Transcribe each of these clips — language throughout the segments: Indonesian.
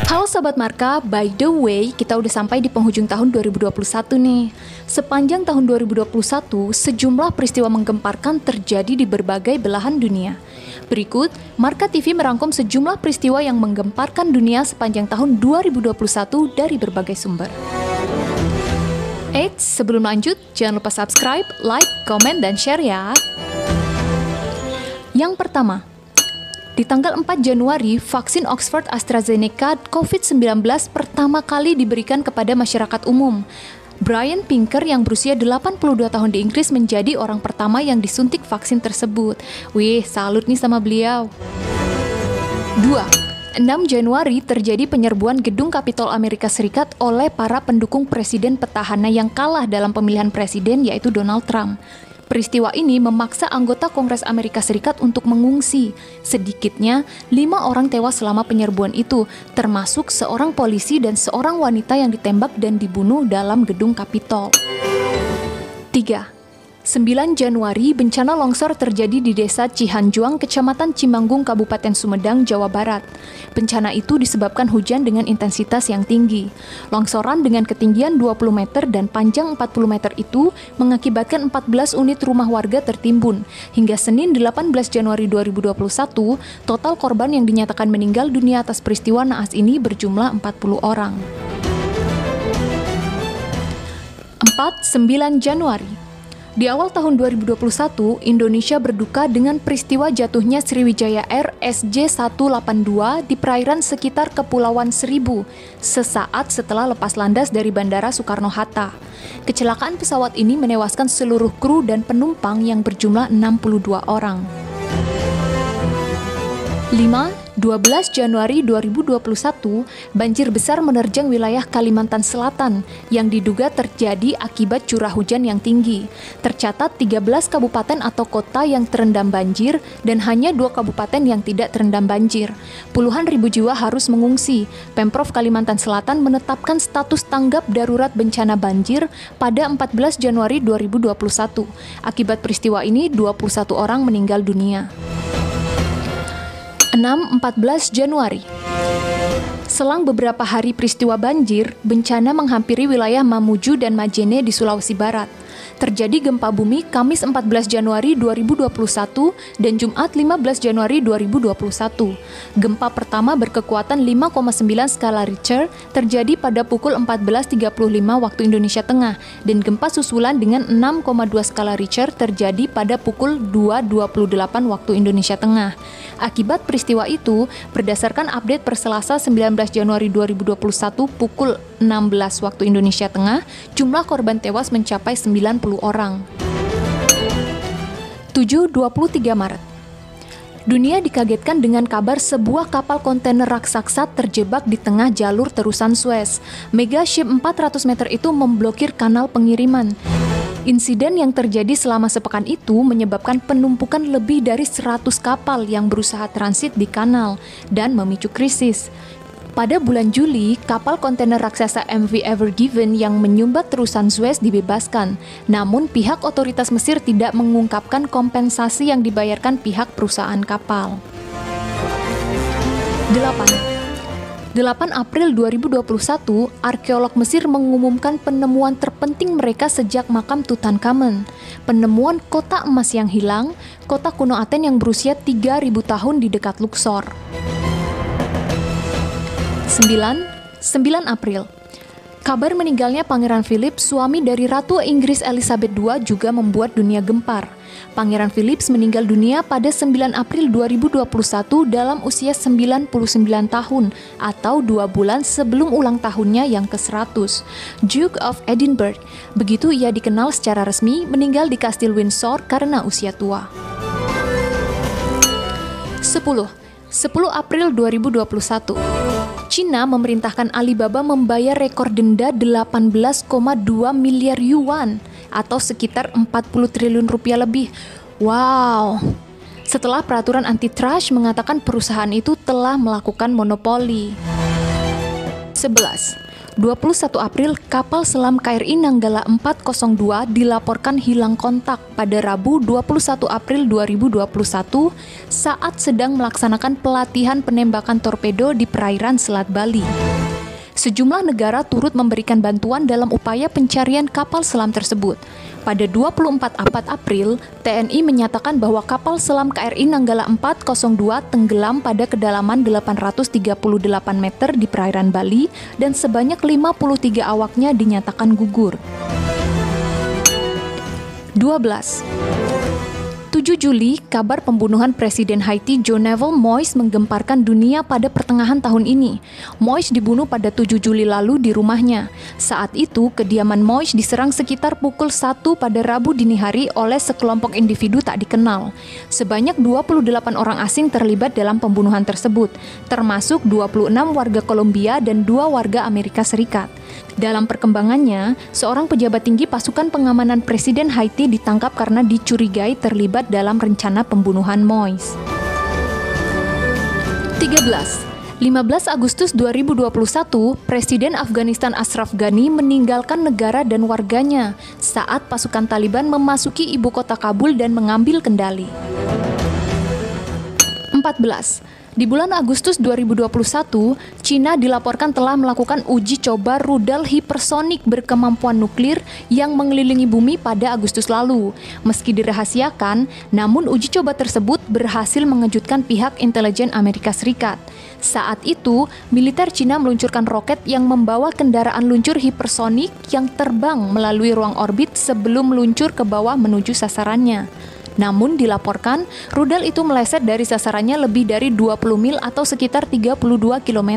Halo Sobat Marka, by the way, kita udah sampai di penghujung tahun 2021 nih. Sepanjang tahun 2021, sejumlah peristiwa menggemparkan terjadi di berbagai belahan dunia. Berikut, Marka TV merangkum sejumlah peristiwa yang menggemparkan dunia sepanjang tahun 2021 dari berbagai sumber. Eits, sebelum lanjut, jangan lupa subscribe, like, komen, dan share ya. Yang pertama, di tanggal 4 Januari, vaksin Oxford AstraZeneca COVID-19 pertama kali diberikan kepada masyarakat umum. Brian Pinker yang berusia 82 tahun di Inggris menjadi orang pertama yang disuntik vaksin tersebut. Wih, salut nih sama beliau. 2. 6 Januari terjadi penyerbuan gedung Kapitol Amerika Serikat oleh para pendukung presiden petahana yang kalah dalam pemilihan presiden, yaitu Donald Trump. Peristiwa ini memaksa anggota Kongres Amerika Serikat untuk mengungsi. Sedikitnya, 5 orang tewas selama penyerbuan itu, termasuk seorang polisi dan seorang wanita yang ditembak dan dibunuh dalam gedung Kapitol. 3. 9 Januari, bencana longsor terjadi di desa Cihanjuang, Kecamatan Cimanggung, Kabupaten Sumedang, Jawa Barat. Bencana itu disebabkan hujan dengan intensitas yang tinggi. Longsoran dengan ketinggian 20 meter dan panjang 40 meter itu mengakibatkan 14 unit rumah warga tertimbun. Hingga Senin 18 Januari 2021, total korban yang dinyatakan meninggal dunia atas peristiwa naas ini berjumlah 40 orang. 9 Januari. Di awal tahun 2021, Indonesia berduka dengan peristiwa jatuhnya Sriwijaya Air SJ182 di perairan sekitar Kepulauan Seribu, sesaat setelah lepas landas dari Bandara Soekarno-Hatta. Kecelakaan pesawat ini menewaskan seluruh kru dan penumpang yang berjumlah 62 orang. 12 Januari 2021, banjir besar menerjang wilayah Kalimantan Selatan yang diduga terjadi akibat curah hujan yang tinggi. Tercatat 13 kabupaten atau kota yang terendam banjir dan hanya 2 kabupaten yang tidak terendam banjir. Puluhan ribu jiwa harus mengungsi. Pemprov Kalimantan Selatan menetapkan status tanggap darurat bencana banjir pada 14 Januari 2021. Akibat peristiwa ini, 21 orang meninggal dunia. 14 Januari. Selang beberapa hari peristiwa banjir, bencana menghampiri wilayah Mamuju dan Majene di Sulawesi Barat. Terjadi gempa bumi Kamis 14 Januari 2021 dan Jumat 15 Januari 2021. Gempa pertama berkekuatan 5,9 skala Richter terjadi pada pukul 14.35 waktu Indonesia Tengah dan gempa susulan dengan 6,2 skala Richter terjadi pada pukul 2.28 waktu Indonesia Tengah. Akibat peristiwa itu, berdasarkan update per Selasa 19 Januari 2021 pukul 16 waktu Indonesia Tengah, jumlah korban tewas mencapai 90 orang. 23 Maret. Dunia dikagetkan dengan kabar sebuah kapal kontainer raksasa terjebak di tengah jalur terusan Suez. Mega ship 400 meter itu memblokir kanal pengiriman. Insiden yang terjadi selama sepekan itu menyebabkan penumpukan lebih dari 100 kapal yang berusaha transit di kanal dan memicu krisis. Pada bulan Juli, kapal kontainer raksasa MV Ever Given yang menyumbat terusan Suez dibebaskan. Namun pihak otoritas Mesir tidak mengungkapkan kompensasi yang dibayarkan pihak perusahaan kapal. 8 April 2021, arkeolog Mesir mengumumkan penemuan terpenting mereka sejak makam Tutankhamun. Penemuan kota emas yang hilang, kota kuno Aten yang berusia 3.000 tahun di dekat Luxor. 9 April. Kabar meninggalnya Pangeran Philip, suami dari Ratu Inggris Elizabeth II, juga membuat dunia gempar. Pangeran Philip meninggal dunia pada 9 April 2021 dalam usia 99 tahun atau 2 bulan sebelum ulang tahunnya yang ke-100. Duke of Edinburgh, begitu ia dikenal secara resmi, meninggal di Kastil Windsor karena usia tua. 10 April 2021. China memerintahkan Alibaba membayar rekor denda 18,2 miliar yuan atau sekitar 40 triliun rupiah lebih. Wow! Setelah peraturan antitrust mengatakan perusahaan itu telah melakukan monopoli. 11. 21 April, kapal selam KRI Nanggala 402 dilaporkan hilang kontak pada Rabu 21 April 2021 saat sedang melaksanakan pelatihan penembakan torpedo di perairan Selat Bali. Sejumlah negara turut memberikan bantuan dalam upaya pencarian kapal selam tersebut. Pada 24 April, TNI menyatakan bahwa kapal selam KRI Nanggala 402 tenggelam pada kedalaman 838 meter di perairan Bali dan sebanyak 53 awaknya dinyatakan gugur. 7 Juli, kabar pembunuhan Presiden Haiti Jovenel Moïse menggemparkan dunia pada pertengahan tahun ini. Moïse dibunuh pada 7 Juli lalu di rumahnya. Saat itu, kediaman Moïse diserang sekitar pukul 1 pada Rabu dini hari oleh sekelompok individu tak dikenal. Sebanyak 28 orang asing terlibat dalam pembunuhan tersebut, termasuk 26 warga Kolombia dan 2 warga Amerika Serikat. Dalam perkembangannya, seorang pejabat tinggi pasukan pengamanan Presiden Haiti ditangkap karena dicurigai terlibat dalam rencana pembunuhan Moïse. 15 Agustus 2021, Presiden Afghanistan Ashraf Ghani meninggalkan negara dan warganya saat pasukan Taliban memasuki ibu kota Kabul dan mengambil kendali. 14 Di bulan Agustus 2021, Cina dilaporkan telah melakukan uji coba rudal hipersonik berkemampuan nuklir yang mengelilingi bumi pada Agustus lalu. Meski dirahasiakan, namun uji coba tersebut berhasil mengejutkan pihak intelijen Amerika Serikat. Saat itu, militer Cina meluncurkan roket yang membawa kendaraan luncur hipersonik yang terbang melalui ruang orbit sebelum meluncur ke bawah menuju sasarannya. Namun dilaporkan, rudal itu meleset dari sasarannya lebih dari 20 mil atau sekitar 32 km.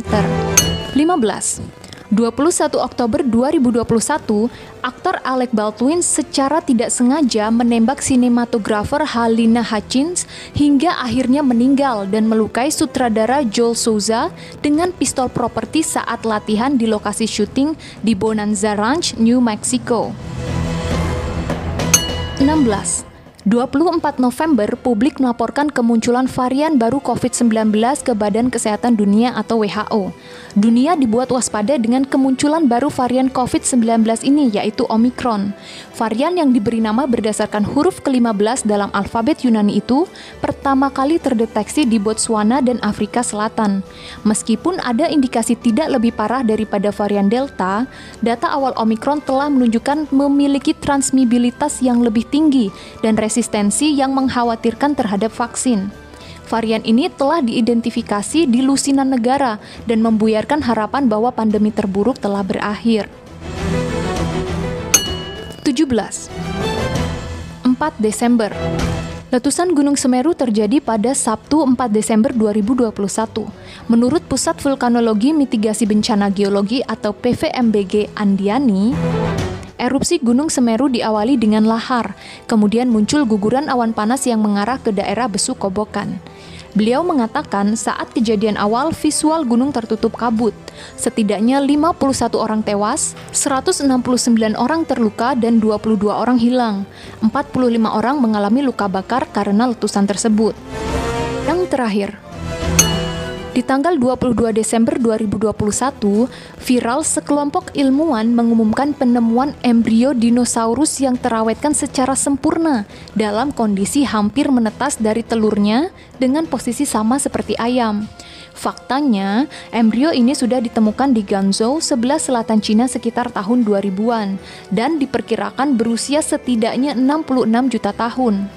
15 21 Oktober 2021, aktor Alec Baldwin secara tidak sengaja menembak sinematografer Halyna Hutchins hingga akhirnya meninggal dan melukai sutradara Joel Souza dengan pistol properti saat latihan di lokasi syuting di Bonanza Ranch, New Mexico. 16 24 November, publik melaporkan kemunculan varian baru COVID-19 ke Badan Kesehatan Dunia atau WHO. Dunia dibuat waspada dengan kemunculan baru varian COVID-19 ini, yaitu Omicron. Varian yang diberi nama berdasarkan huruf ke-15 dalam alfabet Yunani itu pertama kali terdeteksi di Botswana dan Afrika Selatan. Meskipun ada indikasi tidak lebih parah daripada varian Delta, data awal Omicron telah menunjukkan memiliki transmisibilitas yang lebih tinggi dan resistensi yang mengkhawatirkan terhadap vaksin. Varian ini telah diidentifikasi di lusinan negara dan membuyarkan harapan bahwa pandemi terburuk telah berakhir. 17 4 Desember Letusan Gunung Semeru terjadi pada Sabtu 4 Desember 2021. Menurut Pusat Vulkanologi Mitigasi Bencana Geologi atau PVMBG Andiani, erupsi Gunung Semeru diawali dengan lahar, kemudian muncul guguran awan panas yang mengarah ke daerah Besu Kobokan. Beliau mengatakan saat kejadian awal visual gunung tertutup kabut. Setidaknya 51 orang tewas, 169 orang terluka dan 22 orang hilang. 45 orang mengalami luka bakar karena letusan tersebut. Yang terakhir, di tanggal 22 Desember 2021, viral sekelompok ilmuwan mengumumkan penemuan embrio dinosaurus yang terawetkan secara sempurna dalam kondisi hampir menetas dari telurnya dengan posisi sama seperti ayam. Faktanya, embrio ini sudah ditemukan di Guangzhou, sebelah selatan Cina sekitar tahun 2000-an dan diperkirakan berusia setidaknya 66 juta tahun.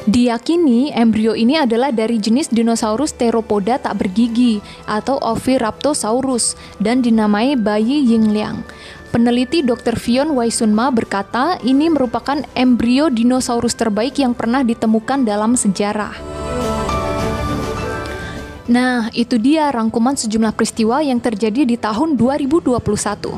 Diyakini embrio ini adalah dari jenis dinosaurus Theropoda tak bergigi atau Oviraptorosaurus dan dinamai bayi Yingliang. Peneliti Dr. Fion Waisunma berkata ini merupakan embrio dinosaurus terbaik yang pernah ditemukan dalam sejarah. Nah, itu dia rangkuman sejumlah peristiwa yang terjadi di tahun 2021.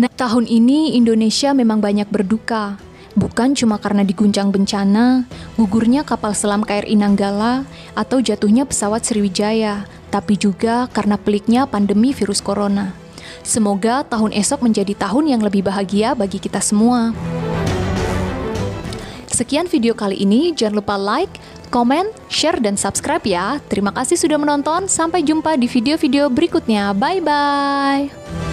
Nah, tahun ini Indonesia memang banyak berduka. Bukan cuma karena diguncang bencana, gugurnya kapal selam KRI Nanggala, atau jatuhnya pesawat Sriwijaya, tapi juga karena peliknya pandemi virus corona. Semoga tahun esok menjadi tahun yang lebih bahagia bagi kita semua. Sekian video kali ini, jangan lupa like, komen, share, dan subscribe ya. Terima kasih sudah menonton, sampai jumpa di video-video berikutnya. Bye-bye!